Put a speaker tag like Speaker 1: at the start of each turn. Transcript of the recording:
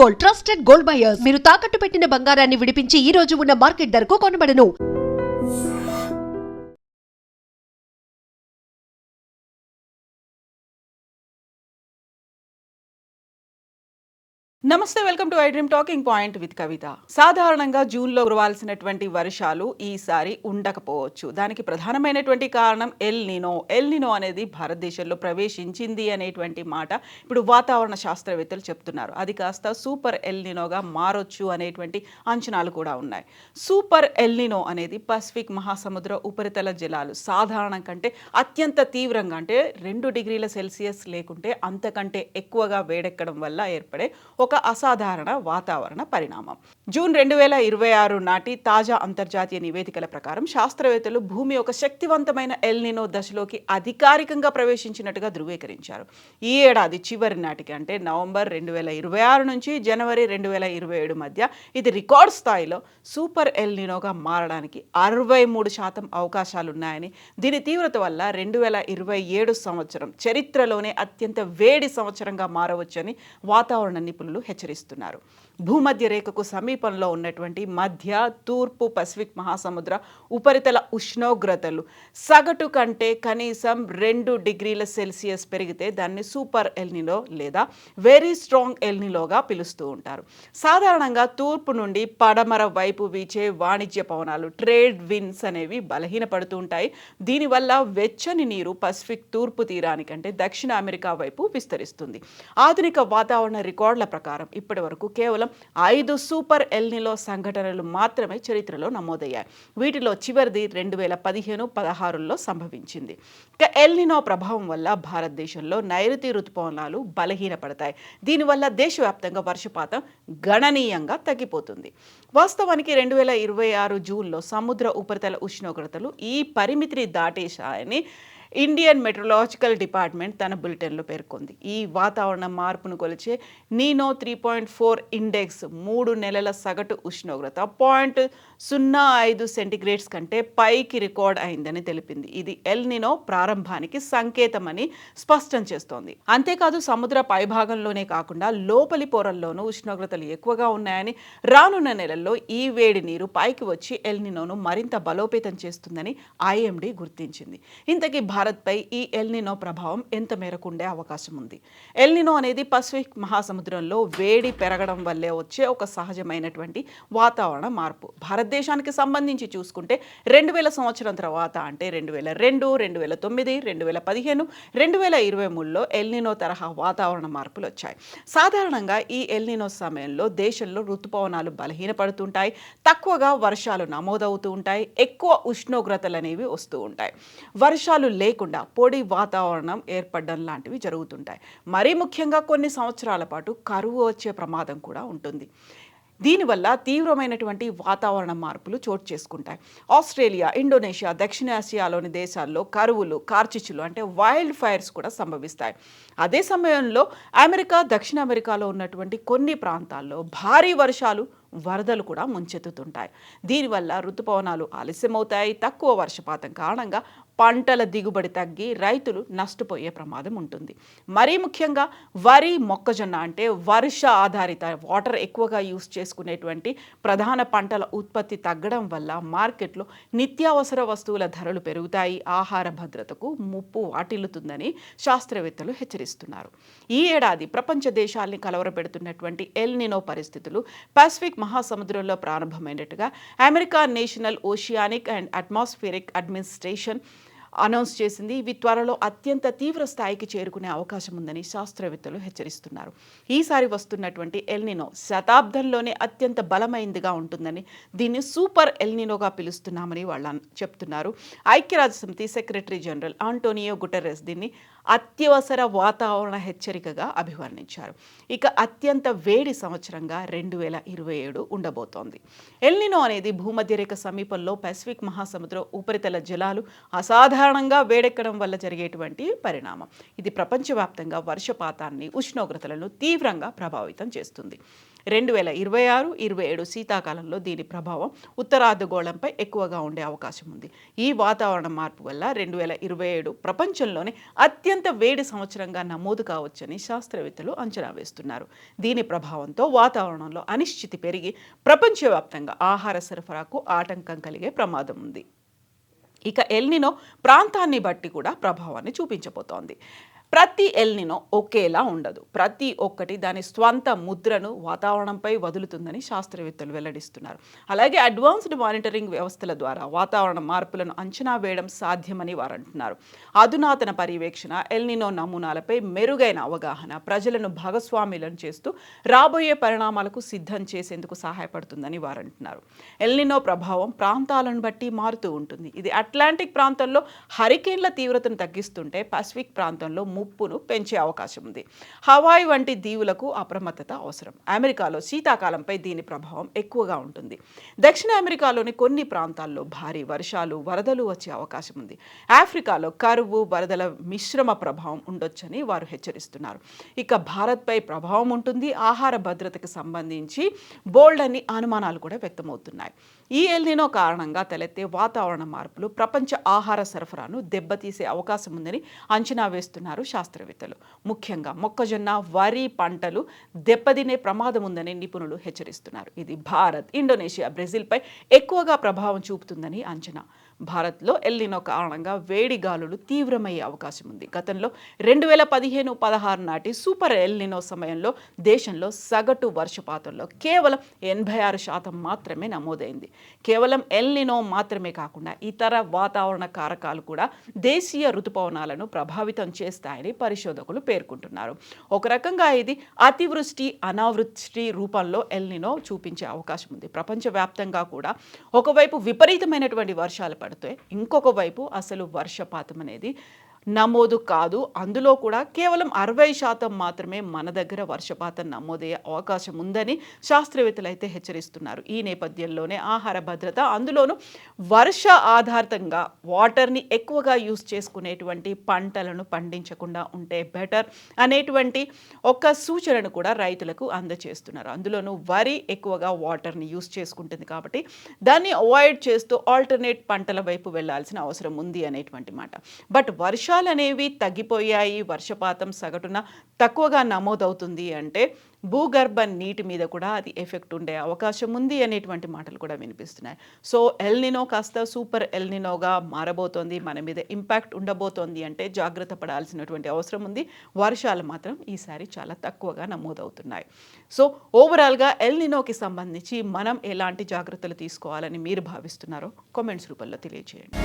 Speaker 1: Gold, trusted gold buyers. మీరు తాకట్టు పెట్టిన బంగారాన్ని విడిపించి ఈ రోజు ఉన్న మార్కెట్ ధరకు కొనబడను.
Speaker 2: నమస్తే, welcome to I dream talking point with Kavitha. సాధారణంగా జూన్లో కురవాల్సినటువంటి వర్షాలు ఈసారి ఉండకపోవచ్చు. దానికి ప్రధానమైనటువంటి కారణం ఎల్ నినో అనేది భారతదేశంలో ప్రవేశించింది అనేటువంటి మాట ఇప్పుడు వాతావరణ శాస్త్రవేత్తలు చెప్తున్నారు. అది కాస్త సూపర్ ఎల్ నినోగా మారొచ్చు అనేటువంటి అంచనాలు కూడా ఉన్నాయి. సూపర్ ఎల్ నినో అనేది పసిఫిక్ మహాసముద్ర ఉపరితల జలాలు సాధారణం కంటే అత్యంత తీవ్రంగా, అంటే 2 డిగ్రీల సెల్సియస్ లేకుంటే అంతకంటే ఎక్కువగా వేడెక్కడం వల్ల ఏర్పడే ఒక అసాధారణ వాతావరణ పరిణామం. జూన్ 2026 నాటి తాజా అంతర్జాతీయ నివేదికల ప్రకారం శాస్త్రవేత్తలు భూమి ఒక శక్తివంతమైన ఎల్ నినో దశలోకి అధికారికంగా ప్రవేశించినట్టుగా ధృవీకరించారు. ఈ ఏడాది చివరి నాటికి, అంటే నవంబర్ 2026 నుంచి జనవరి 2027 మధ్య ఇది రికార్డ్ స్థాయిలో సూపర్ ఎల్ నినోగా మారడానికి 63% అవకాశాలున్నాయని, దీని తీవ్రత వల్ల 2027 సంవత్సరం చరిత్రలోనే అత్యంత వేడి సంవత్సరంగా మారవచ్చని వాతావరణ నిపుణులు హెచ్చరిస్తున్నారు. భూమధ్య రేఖకు సమీపంలో ఉన్నటువంటి మధ్య, తూర్పు పసిఫిక్ మహాసముద్ర ఉపరితల ఉష్ణోగ్రతలు సగటు కంటే కనీసం 2 డిగ్రీల సెల్సియస్ పెరిగితే దాన్ని సూపర్ ఎల్ నినో లేదా వెరీ స్ట్రాంగ్ ఎల్ నినోగా పిలుస్తూ ఉంటారు. సాధారణంగా తూర్పు నుండి పడమర వైపు వీచే వాణిజ్య పవనాలు, ట్రేడ్ విన్స్ అనేవి బలహీనపడుతూ ఉంటాయి. దీనివల్ల వెచ్చని నీరు పసిఫిక్ తూర్పు తీరానికంటే దక్షిణ అమెరికా వైపు విస్తరిస్తుంది. ఆధునిక వాతావరణ రికార్డుల ప్రకారం ఇప్పటి వరకు కేవలం 5 సూపర్ ఎల్ నినో సంఘటనలు మాత్రమే చరిత్రలో నమోదయ్యాయి. వీటిలో చివరిది 2015-16లో సంభవించింది. ఇక ఎల్ నినో ప్రభావం వల్ల భారతదేశంలో నైరుతి ఋతుపవనాలు బలహీనపడతాయి. దీనివల్ల దేశవ్యాప్తంగా వర్షపాతం గణనీయంగా తగ్గిపోతుంది. వాస్తవానికి 2026 జూన్లో సముద్ర ఉపరితల ఉష్ణోగ్రతలు ఈ పరిమితిని దాటేశాయని ఇండియన్ మెట్రలాజికల్ డిపార్ట్మెంట్ తన బులెటిన్లో పేర్కొంది. ఈ వాతావరణ మార్పును కొలిచే నీనో 3.4 ఇండెక్స్ 3 నెలల సగటు ఉష్ణోగ్రత 0.05 సెంటీగ్రేడ్స్ కంటే పైకి రికార్డ్ అయిందని తెలిపింది. ఇది ఎల్ నినో ప్రారంభానికి సంకేతమని స్పష్టం చేస్తోంది. అంతేకాదు, సముద్ర పైభాగంలోనే కాకుండా లోపలి పొరల్లోనూ ఉష్ణోగ్రతలు ఎక్కువగా ఉన్నాయని, రానున్న నెలల్లో ఈ వేడి నీరు పైకి వచ్చి ఎల్ నినోను మరింత బలోపేతం చేస్తుందని ఐఎండీ గుర్తించింది. ఇంతకీ భారత్పై ఈ ఎల్ నినో ప్రభావం ఎంత మేరకు ఉండే అవకాశం ఉంది? ఎల్ నినో అనేది పసిఫిక్ మహాసముద్రంలో వేడి పెరగడం వల్లే వచ్చే ఒక సహజమైనటువంటి వాతావరణ మార్పు. భారతదేశానికి సంబంధించి చూసుకుంటే 2000 సంవత్సరం తర్వాత, అంటే 2002, 2009, 2015, 2023లో ఎల్ నినో తరహా వాతావరణ మార్పులు వచ్చాయి. సాధారణంగా ఈ ఎల్ నినో సమయంలో దేశంలో ఋతుపవనాలు బలహీనపడుతుంటాయి, తక్కువగా వర్షాలు నమోదవుతూ ఉంటాయి, ఎక్కువ ఉష్ణోగ్రతలు అనేవి వస్తూ ఉంటాయి. వర్షాలు లేకుండా పొడి వాతావరణం ఏర్పడడం లాంటివి జరుగుతుంటాయి. మరీ ముఖ్యంగా కొన్ని సంవత్సరాల పాటు కరువు వచ్చే ప్రమాదం కూడా ఉంటుంది. దీనివల్ల తీవ్రమైనటువంటి వాతావరణ మార్పులు చోటు చేసుకుంటాయి. ఆస్ట్రేలియా, ఇండోనేషియా, దక్షిణాసియాలోని దేశాల్లో కరువులు, కార్చిచ్చులు అంటే వైల్డ్ ఫైర్స్ కూడా సంభవిస్తాయి. అదే సమయంలో అమెరికా, దక్షిణ అమెరికాలో ఉన్నటువంటి కొన్ని ప్రాంతాల్లో భారీ వర్షాలు, వరదలు కూడా ముంచెత్తుతుంటాయి. దీనివల్ల ఋతుపవనాలు ఆలస్యమవుతాయి. తక్కువ వర్షపాతం కారణంగా పంటల దిగుబడి తగ్గి రైతులు నష్టపోయే ప్రమాదం ఉంటుంది. మరీ ముఖ్యంగా వరి, మొక్కజొన్న అంటే వర్ష ఆధారిత, వాటర్ ఎక్కువగా యూస్ చేసుకునేటువంటి ప్రధాన పంటల ఉత్పత్తి తగ్గడం వల్ల మార్కెట్లో నిత్యావసర వస్తువుల ధరలు పెరుగుతాయి. ఆహార భద్రతకు ముప్పు వాటిల్లుతుందని శాస్త్రవేత్తలు హెచ్చరిస్తున్నారు. ఈ ఏడాది ప్రపంచ దేశాల్ని కలవరపెడుతున్నటువంటి ఎల్ నినో పరిస్థితులు పసిఫిక్ మహాసముద్రంలో ప్రారంభమైనట్టుగా America National Oceanic and Atmospheric Administration announce చేసింది. ఇవి త్వరలో అత్యంత తీవ్ర స్థాయికి చేరుకునే అవకాశం ఉందని శాస్త్రవేత్తలు హెచ్చరిస్తున్నారు. ఈసారి వస్తున్నటువంటి ఎల్ నినో శతాబ్దంలోనే అత్యంత బలమైందిగా ఉంటుందని, దీన్ని సూపర్ ఎల్ నినోగా పిలుస్తున్నామని వాళ్ళు చెప్తున్నారు. ఐక్యరాజ్యసమితి సెక్రటరీ జనరల్ ఆంటోనియో గుటెరెస్ దీన్ని అత్యవసర వాతావరణ హెచ్చరికగా అభివర్ణించారు. ఇక అత్యంత వేడి సంవత్సరంగా 2027 ఉండబోతోంది. ఎల్ నినో అనేది భూమధ్య రేఖ సమీపంలో పసిఫిక్ మహాసముద్ర ఉపరితల జలాలు అసాధారణంగా వేడెక్కడం వల్ల జరిగేటువంటి పరిణామం. ఇది ప్రపంచవ్యాప్తంగా వర్షపాతాన్ని, ఉష్ణోగ్రతలను తీవ్రంగా ప్రభావితం చేస్తుంది. 2026-27 శీతాకాలంలో దీని ప్రభావం ఉత్తరార్ధగోళంపై ఎక్కువగా ఉండే అవకాశం ఉంది. ఈ వాతావరణ మార్పు వల్ల 2027 ప్రపంచంలోనే అత్యంత వేడి సంవత్సరంగా నమోదు కావచ్చని శాస్త్రవేత్తలు అంచనా వేస్తున్నారు. దీని ప్రభావంతో వాతావరణంలో అనిశ్చితి పెరిగి ప్రపంచవ్యాప్తంగా ఆహార సరఫరాకు ఆటంకం కలిగే ప్రమాదం ఉంది. ఇక ఎల్నినో ప్రాంతాన్ని బట్టి కూడా ప్రభావాన్ని చూపించబోతోంది. ప్రతి ఎల్నినో ఒకేలా ఉండదు. ప్రతి ఒక్కటి దాని స్వంత ముద్రను వాతావరణంపై వదులుతుందని శాస్త్రవేత్తలు వెల్లడిస్తున్నారు. అలాగే అడ్వాన్స్డ్ మానిటరింగ్ వ్యవస్థల ద్వారా వాతావరణ మార్పులను అంచనా వేయడం సాధ్యమని వారు అంటున్నారు. అధునాతన పర్యవేక్షణ, ఎల్నినో నమూనాలపై మెరుగైన అవగాహన ప్రజలను భాగస్వాములను చేస్తూ రాబోయే పరిణామాలకు సిద్ధం చేసేందుకు సహాయపడుతుందని వారు అంటున్నారు. ఎల్నినో ప్రభావం ప్రాంతాలను బట్టి మారుతూ ఉంటుంది. ఇది అట్లాంటిక్ ప్రాంతంలో హరికేన్ల తీవ్రతను తగ్గిస్తుంటే పసిఫిక్ ప్రాంతంలో ముప్పును పెంచే అవకాశం ఉంది. హవాయి వంటి దీవులకు అప్రమత్తత అవసరం. అమెరికాలో శీతాకాలంపై దీని ప్రభావం ఎక్కువగా ఉంటుంది. దక్షిణ అమెరికాలోని కొన్ని ప్రాంతాల్లో భారీ వర్షాలు, వరదలు వచ్చే అవకాశం ఉంది. ఆఫ్రికాలో కరువు, వరదల మిశ్రమ ప్రభావం ఉండొచ్చని వారు హెచ్చరిస్తున్నారు. ఇక భారత్పై ప్రభావం ఉంటుంది. ఆహార భద్రతకు సంబంధించి బోల్డ్ అని అనుమానాలు కూడా వ్యక్తమవుతున్నాయి. ఈ ఎల్నినో కారణంగా తలెత్తే వాతావరణ మార్పులు ప్రపంచ ఆహార సరఫరాను దెబ్బతీసే అవకాశం ఉందని అంచనా వేస్తున్నారు శాస్త్రవేత్తలు. ముఖ్యంగా మొక్కజొన్న, వరి పంటలు దెబ్బతినే ప్రమాదం ఉందని నిపుణులు హెచ్చరిస్తున్నారు. ఇది భారత్, ఇండోనేషియా, బ్రెజిల్పై ఎక్కువగా ప్రభావం చూపుతుందని అంచనా. భారత్లో ఎల్నినో కారణంగా వేడి గాలులు తీవ్రమయ్యే అవకాశం ఉంది. గతంలో 2015-16 నాటి సూపర్ ఎల్నినో సమయంలో దేశంలో సగటు వర్షపాతంలో కేవలం 86% మాత్రమే నమోదైంది. కేవలం ఎల్నినో మాత్రమే కాకుండా ఇతర వాతావరణ కారకాలు కూడా దేశీయ ఋతుపవనాలను ప్రభావితం చేస్తాయని పరిశోధకులు పేర్కొంటున్నారు. ఒక రకంగా ఇది అతివృష్టి, అనావృష్టి రూపంలో ఎల్నినో చూపించే అవకాశం ఉంది. ప్రపంచవ్యాప్తంగా కూడా ఒకవైపు విపరీతమైనటువంటి వర్షాలు పడితే ఇంకొక వైపు అసలు వర్షపాతం అనేది నమోదు కాదు. అందులో కూడా కేవలం 60% మాత్రమే మన దగ్గర వర్షపాతం నమోదయ్యే అవకాశం ఉందని శాస్త్రవేత్తలు అయితే హెచ్చరిస్తున్నారు. ఈ నేపథ్యంలోనే ఆహార భద్రత, అందులోనూ వర్ష ఆధారితంగా వాటర్ని ఎక్కువగా యూజ్ చేసుకునేటువంటి పంటలను పండించకుండా ఉంటే బెటర్ అనేటువంటి ఒక సూచనను కూడా రైతులకు అందజేస్తున్నారు. అందులోనూ వరి ఎక్కువగా వాటర్ని యూజ్ చేసుకుంటుంది కాబట్టి దాన్ని అవాయిడ్ చేస్తూ ఆల్టర్నేట్ పంటల వైపు వెళ్లాల్సిన అవసరం ఉంది అనేటువంటి మాట. బట్ వర్షాలు అనేవి తగ్గిపోయాయి, వర్షపాతం సగటున తక్కువగా నమోదవుతుంది అంటే భూగర్భ నీటి మీద కూడా అది ఎఫెక్ట్ ఉండే అవకాశం ఉంది అనేటువంటి మాటలు కూడా వినిపిస్తున్నాయి. సో ఎల్నినో కాస్త సూపర్ ఎల్నినోగా మారబోతోంది, మన మీద ఇంపాక్ట్ ఉండబోతోంది అంటే జాగ్రత్త పడాల్సినటువంటి అవసరం ఉంది. వర్షాలు మాత్రం ఈసారి చాలా తక్కువగా నమోదవుతున్నాయి. సో ఓవరాల్గా ఎల్నినోకి సంబంధించి మనం ఎలాంటి జాగ్రత్తలు తీసుకోవాలని మీరు భావిస్తున్నారో కామెంట్స్ రూపంలో తెలియజేయండి.